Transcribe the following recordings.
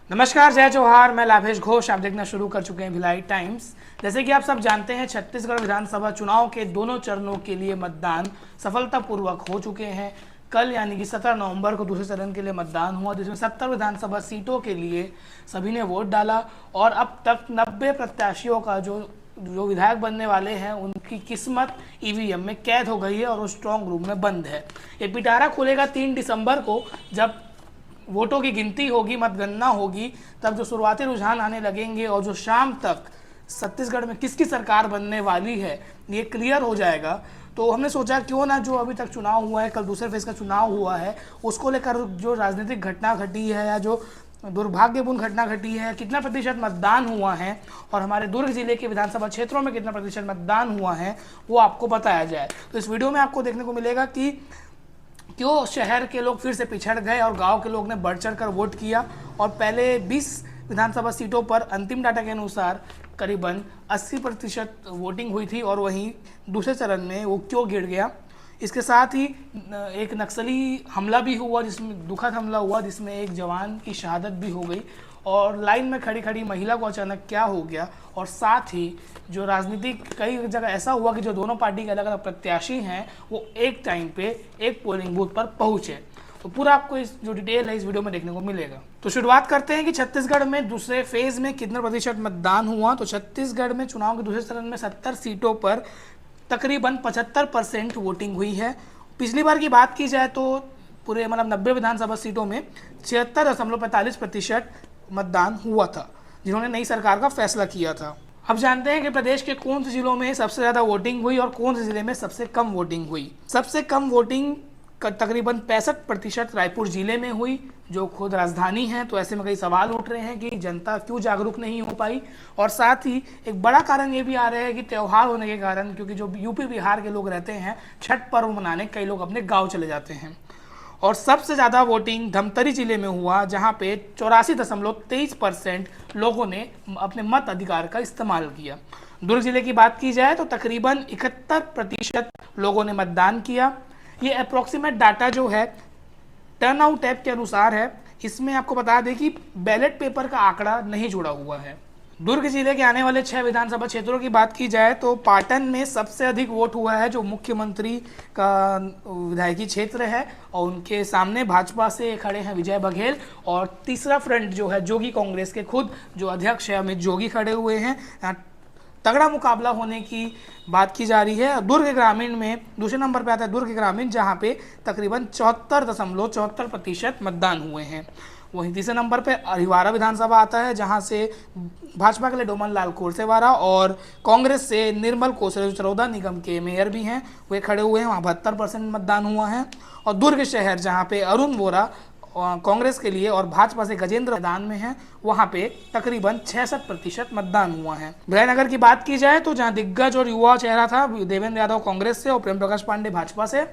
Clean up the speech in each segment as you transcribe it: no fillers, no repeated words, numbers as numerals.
नमस्कार, जय जोहार। मैं लाभेश घोष। आप देखना शुरू कर चुके हैं भिलाई टाइम्स। जैसे कि आप सब जानते हैं, छत्तीसगढ़ विधानसभा चुनाव के दोनों चरणों के लिए मतदान सफलतापूर्वक हो चुके हैं। कल यानी कि 17 नवंबर को दूसरे चरण के लिए मतदान हुआ, जिसमें 70 विधानसभा सीटों के लिए सभी ने वोट डाला और अब तक 90 प्रत्याशियों का जो विधायक बनने वाले हैं उनकी किस्मत ईवीएम में कैद हो गई है और वो स्ट्रांग रूम में बंद है। ये पिटारा खुलेगा 3 दिसंबर को, जब वोटों की गिनती होगी, मतगणना होगी, तब जो शुरुआती रुझान आने लगेंगे और जो शाम तक छत्तीसगढ़ में किसकी सरकार बनने वाली है ये क्लियर हो जाएगा। तो हमने सोचा क्यों ना जो अभी तक चुनाव हुआ है, कल दूसरे फेज का चुनाव हुआ है, उसको लेकर जो राजनीतिक घटना घटी है या जो दुर्भाग्यपूर्ण घटना घटी है, कितना प्रतिशत मतदान हुआ है और हमारे दुर्ग जिले के विधानसभा क्षेत्रों में कितना प्रतिशत मतदान हुआ है, वो आपको बताया जाए। तो इस वीडियो में आपको देखने को मिलेगा कि क्यों शहर के लोग फिर से पिछड़ गए और गांव के लोग ने बढ़ चढ़ कर वोट किया। और पहले 20 विधानसभा सीटों पर अंतिम डाटा के अनुसार करीबन 80% वोटिंग हुई थी और वहीं दूसरे चरण में वो क्यों गिर गया। इसके साथ ही एक नक्सली हमला भी हुआ, जिसमें दुखद हमला हुआ, जिसमें एक जवान की शहादत भी हो गई और लाइन में खड़ी खड़ी महिला को अचानक क्या हो गया। और साथ ही जो राजनीतिक कई जगह ऐसा हुआ कि जो दोनों पार्टी के अलग अलग प्रत्याशी हैं वो एक टाइम पे एक पोलिंग बूथ पर पहुंचे। तो पूरा आपको इस जो डिटेल है इस वीडियो में देखने को मिलेगा। तो शुरुआत करते हैं कि छत्तीसगढ़ में दूसरे फेज में कितना प्रतिशत मतदान हुआ। तो छत्तीसगढ़ में चुनाव के दूसरे चरण में 70 सीटों पर तकरीबन 75% वोटिंग हुई है। पिछली बार की बात की जाए तो पूरे 90 विधानसभा सीटों में 76.45% मतदान हुआ था, जिन्होंने नई सरकार का फैसला किया था। अब जानते हैं कि प्रदेश के कौन से जिलों में सबसे ज़्यादा वोटिंग हुई और कौन से जिले में सबसे कम वोटिंग हुई। सबसे कम वोटिंग तकरीबन 65% रायपुर जिले में हुई, जो खुद राजधानी है। तो ऐसे में कई सवाल उठ रहे हैं कि जनता क्यों जागरूक नहीं हो पाई। और साथ ही एक बड़ा कारण ये भी आ रहा है कि त्यौहार होने के कारण, क्योंकि जो यूपी बिहार के लोग रहते हैं, छठ पर्व मनाने कई लोग अपने गाँव चले जाते हैं। और सबसे ज़्यादा वोटिंग धमतरी जिले में हुआ, जहां पे 84.23% लोगों ने अपने मत अधिकार का इस्तेमाल किया। दुर्ग जिले की बात की जाए तो तकरीबन 71% लोगों ने मतदान किया। ये अप्रोक्सीमेट डाटा जो है टर्न आउट ऐप के अनुसार है। इसमें आपको बता दें कि बैलेट पेपर का आंकड़ा नहीं जुड़ा हुआ है। दुर्ग जिले के आने वाले 6 विधानसभा क्षेत्रों की बात की जाए तो पाटन में सबसे अधिक वोट हुआ है, जो मुख्यमंत्री का विधायकी क्षेत्र है, और उनके सामने भाजपा से खड़े हैं विजय बघेल। और तीसरा फ्रंट जो है जोगी कांग्रेस के खुद जो अध्यक्ष है अमित जोगी खड़े हुए हैं। तगड़ा मुकाबला होने की बात की जा रही है। दुर्ग ग्रामीण में दूसरे नंबर पर आता है दुर्ग ग्रामीण, जहां पे तकरीबन 74.74% मतदान हुए हैं। वहीं तीसरे नंबर पे अहिवारा विधानसभा आता है, जहां से भाजपा के लिए डोमन लाल कोरसेवारा और कांग्रेस से निर्मल कोसरे, जो चरौदा निगम के मेयर भी हैं, वे खड़े हुए हैं। वहाँ 72% मतदान हुआ है। और दुर्ग शहर, जहाँ पे अरुण वोरा कांग्रेस के लिए और भाजपा से गजेंद्र मैदान में है, वहां पे तकरीबन 66% मतदान हुआ है। भिलाईनगर की बात की जाए तो जहां दिग्गज और युवा चेहरा था देवेंद्र यादव कांग्रेस से और प्रेम प्रकाश पांडे भाजपा से,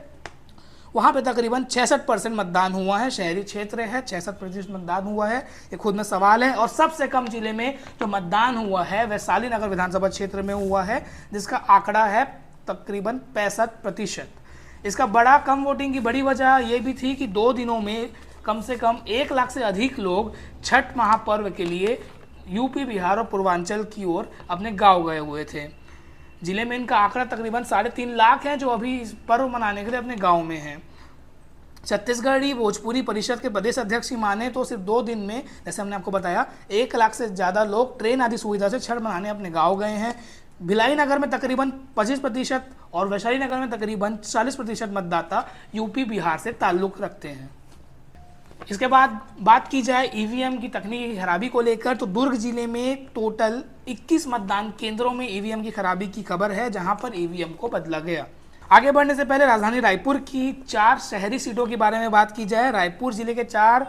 वहां पे तकरीबन 66% मतदान हुआ है। शहरी क्षेत्र है, 66% मतदान हुआ है, ये खुद में सवाल है। और सबसे कम जिले में जो मतदान हुआ है वह शालीनगर विधानसभा क्षेत्र में हुआ है, जिसका आंकड़ा है तकरीबन 65%। इसका बड़ा कम वोटिंग की बड़ी वजह यह भी थी कि 2 दिनों में कम से कम 1 लाख से अधिक लोग छठ महापर्व के लिए यूपी बिहार और पूर्वांचल की ओर अपने गांव गए हुए थे। जिले में इनका आंकड़ा तकरीबन 3.5 लाख है, जो अभी इस पर्व मनाने के लिए अपने गांव में हैं। छत्तीसगढ़ी भोजपुरी परिषद के प्रदेश अध्यक्ष की माने तो सिर्फ 2 दिन में, जैसे हमने आपको बताया, 1 लाख से ज़्यादा लोग ट्रेन आदि सुविधा से छठ मनाने अपने गाँव गए हैं। भिलाई नगर में तकरीबन 25% और वैशाली नगर में तकरीबन 40% मतदाता यूपी बिहार से ताल्लुक़ रखते हैं। इसके बाद बात की जाए ईवीएम की तकनीकी खराबी को लेकर, तो दुर्ग जिले में टोटल 21 मतदान केंद्रों में ईवीएम की खराबी की खबर है, जहां पर ईवीएम को बदला गया। आगे बढ़ने से पहले राजधानी रायपुर की 4 शहरी सीटों के बारे में बात की जाए। रायपुर जिले के 4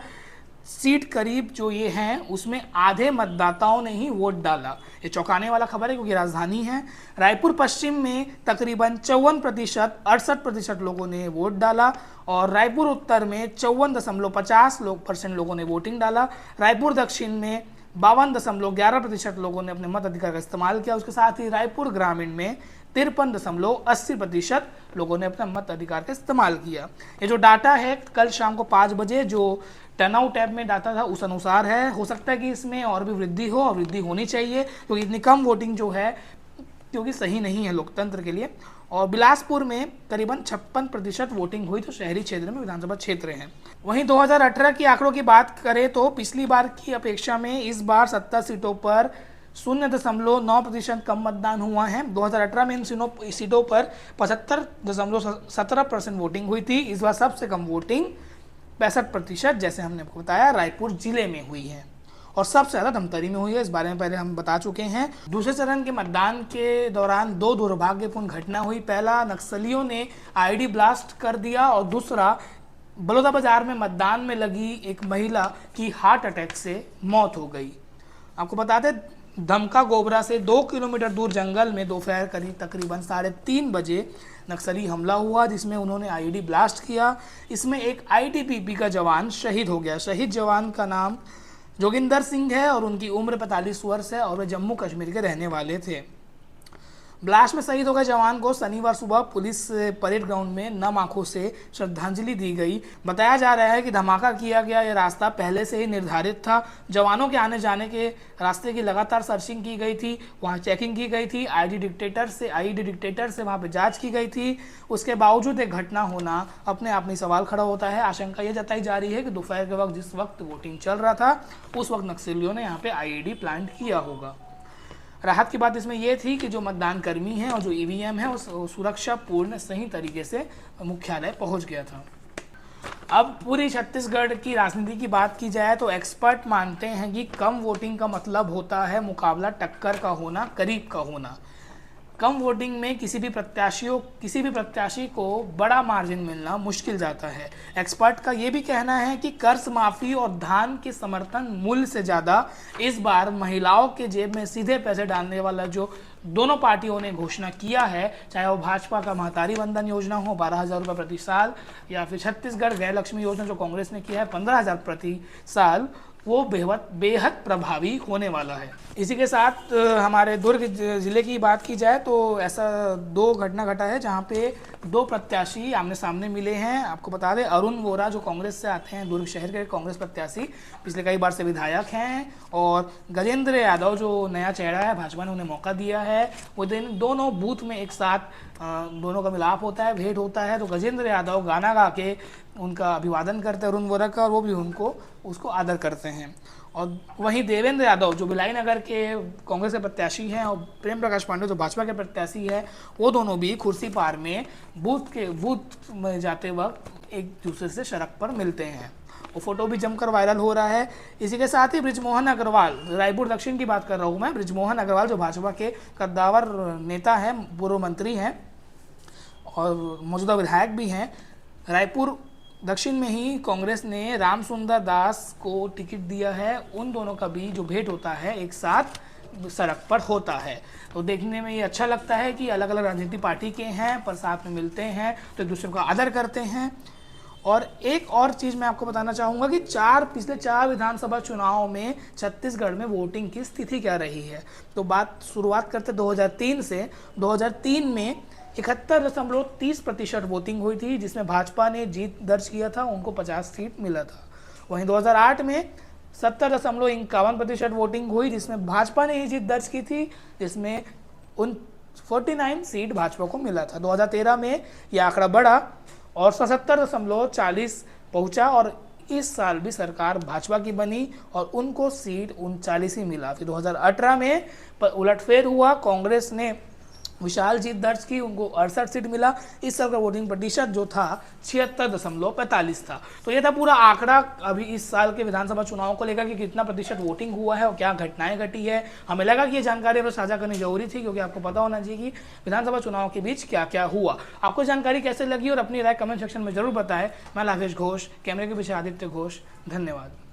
सीट करीब जो ये हैं, उसमें आधे मतदाताओं ने ही वोट डाला। ये चौंकाने वाला खबर है, क्योंकि राजधानी है। रायपुर पश्चिम में तकरीबन 54%, 68% लोगों ने वोट डाला। और रायपुर उत्तर में 54.50% लोगों ने वोटिंग डाला। रायपुर दक्षिण में 52.11% लोगों ने अपने मताधिकार का इस्तेमाल किया। उसके साथ ही रायपुर ग्रामीण में 53.80% लोगों ने अपना मत अधिकार का इस्तेमाल किया। ये जो डाटा है, कल शाम को 5 बजे जो टर्नआउट ऐप में डाटा था उस अनुसार है। हो सकता है कि इसमें और भी वृद्धि हो, और वृद्धि होनी चाहिए क्योंकि इतनी कम वोटिंग जो है क्योंकि सही नहीं है लोकतंत्र के लिए। और बिलासपुर में करीबन 56% वोटिंग हुई, तो शहरी क्षेत्र में विधानसभा क्षेत्र हैं। वहीं 2018 की आंकड़ों की बात करें तो पिछली बार की अपेक्षा में इस बार 70 सीटों पर 0.9% कम मतदान हुआ है। 2018 में इन सीटों पर 75.17% वोटिंग हुई थी। इस बार सबसे कम वोटिंग 65% जैसे हमने आपको बताया रायपुर जिले में हुई है, और सबसे ज़्यादा धमतरी में हुई है। इस बारे में पहले हम बता चुके हैं। दूसरे चरण के मतदान के दौरान 2 दुर्भाग्यपूर्ण घटना हुई। पहला, नक्सलियों ने आईडी ब्लास्ट कर दिया, और दूसरा, बलौदाबाजार में मतदान में लगी एक महिला की हार्ट अटैक से मौत हो गई। आपको बता दें, धमका गोबरा से 2 किलोमीटर दूर जंगल में दोपहर करीब तकरीबन 3:30 बजे नक्सली हमला हुआ, जिसमें उन्होंने आईडी ब्लास्ट किया। इसमें एक आईटीबीपी का जवान शहीद हो गया। शहीद जवान का नाम जोगिंदर सिंह है और उनकी उम्र 45 वर्ष है, और वे जम्मू कश्मीर के रहने वाले थे। ब्लास्ट में शहीद हो गए जवान को शनिवार सुबह पुलिस परेड ग्राउंड में नम आंखों से श्रद्धांजलि दी गई। बताया जा रहा है कि धमाका किया गया यह रास्ता पहले से ही निर्धारित था। जवानों के आने जाने के रास्ते की लगातार सर्चिंग की गई थी, वहां चेकिंग की गई थी, आईडी डिक्टेटर से वहां पे जांच की गई थी। उसके बावजूद एक घटना होना अपने आप में सवाल खड़ा होता है। आशंका यह जताई जा रही है कि दोपहर के वक्त जिस वक्त वोटिंग चल रहा था उस वक्त नक्सलियों ने यहाँ पे आईईडी प्लांट किया होगा। राहत की बात इसमें यह थी कि जो मतदान कर्मी हैं और जो ईवीएम है वो सुरक्षा पूर्ण सही तरीके से मुख्यालय पहुंच गया था। अब पूरी छत्तीसगढ़ की राजनीति की बात की जाए तो एक्सपर्ट मानते हैं कि कम वोटिंग का मतलब होता है मुकाबला टक्कर का होना, करीब का होना। कम वोटिंग में किसी भी प्रत्याशी को बड़ा मार्जिन मिलना मुश्किल जाता है। एक्सपर्ट का ये भी कहना है कि कर्ज माफी और धान के समर्थन मूल्य से ज़्यादा इस बार महिलाओं के जेब में सीधे पैसे डालने वाला जो दोनों पार्टियों ने घोषणा किया है, चाहे वो भाजपा का महतारी वंदन योजना हो 12,000 रुपये प्रति साल, या फिर छत्तीसगढ़ गृहलक्ष्मी योजना जो कांग्रेस ने किया है 15,000 प्रति साल, वो बेहद प्रभावी होने वाला है। इसी के साथ हमारे दुर्ग जिले की बात की जाए तो ऐसा 2 घटना घटा है जहां पे 2 प्रत्याशी आमने सामने मिले हैं। आपको बता दें, अरुण वोरा जो कांग्रेस से आते हैं, दुर्ग शहर के कांग्रेस प्रत्याशी, पिछले कई बार से विधायक हैं, और गजेंद्र यादव जो नया चेहरा है, भाजपा ने उन्हें मौका दिया है। वो दोनों बूथ में एक साथ दोनों का मिलाप होता है, भेंट होता है। तो गजेंद्र यादव गाना गा के उनका अभिवादन करते हैं अरुण वोरा का, और वो भी उसको आदर करते हैं। और वहीं देवेंद्र यादव जो भिलाई नगर के कांग्रेस के प्रत्याशी हैं, और प्रेम प्रकाश पांडे जो भाजपा के प्रत्याशी हैं, वो दोनों भी कुर्सी पार में बूथ में जाते वक्त एक दूसरे से सड़क पर मिलते हैं। वो फोटो भी जमकर वायरल हो रहा है। इसी के साथ ही बृजमोहन अग्रवाल, रायपुर दक्षिण की बात कर रहा हूँ मैं, बृजमोहन अग्रवाल जो भाजपा के कद्दावर नेता हैं, पूर्व मंत्री हैं और मौजूदा विधायक भी हैं, रायपुर दक्षिण में ही कांग्रेस ने राम सुंदर दास को टिकट दिया है। उन दोनों का भी जो भेंट होता है एक साथ सड़क पर होता है। तो देखने में ये अच्छा लगता है कि अलग अलग राजनीतिक पार्टी के हैं पर साथ में मिलते हैं, तो एक दूसरे का आदर करते हैं। और एक और चीज़ मैं आपको बताना चाहूँगा कि पिछले 4 विधानसभा चुनाव में छत्तीसगढ़ में वोटिंग की स्थिति क्या रही है। तो शुरुआत करते 2003 से। 2003 में 71.30% वोटिंग हुई थी, जिसमें भाजपा ने जीत दर्ज किया था, उनको 50 सीट मिला था। वहीं 2008 में 70.51% वोटिंग हुई, जिसमें भाजपा ने ही जीत दर्ज की थी, जिसमें 49 सीट भाजपा को मिला था। 2013 में यह आंकड़ा बढ़ा और 77.40 पहुंचा, और इस साल भी सरकार भाजपा की बनी और उनको सीट 39 ही मिला। फिर 2018 में उलटफेर हुआ, कांग्रेस ने विशाल जीत दर्ज की, उनको 68 सीट मिला। इस साल का वोटिंग प्रतिशत जो था 76.45 था। तो ये था पूरा आंकड़ा अभी इस साल के विधानसभा चुनाव को लेकर कि कितना प्रतिशत वोटिंग हुआ है और क्या घटनाएं घटी है। हमें लगा कि ये जानकारी हमें साझा करनी जरूरी थी, क्योंकि आपको पता होना चाहिए कि विधानसभा चुनाव के बीच क्या क्या हुआ। आपको जानकारी कैसे लगी और अपनी राय कमेंट सेक्शन में जरूर बताएं। मैं लाकेश घोष, कैमरे के पीछे आदित्य घोष, धन्यवाद।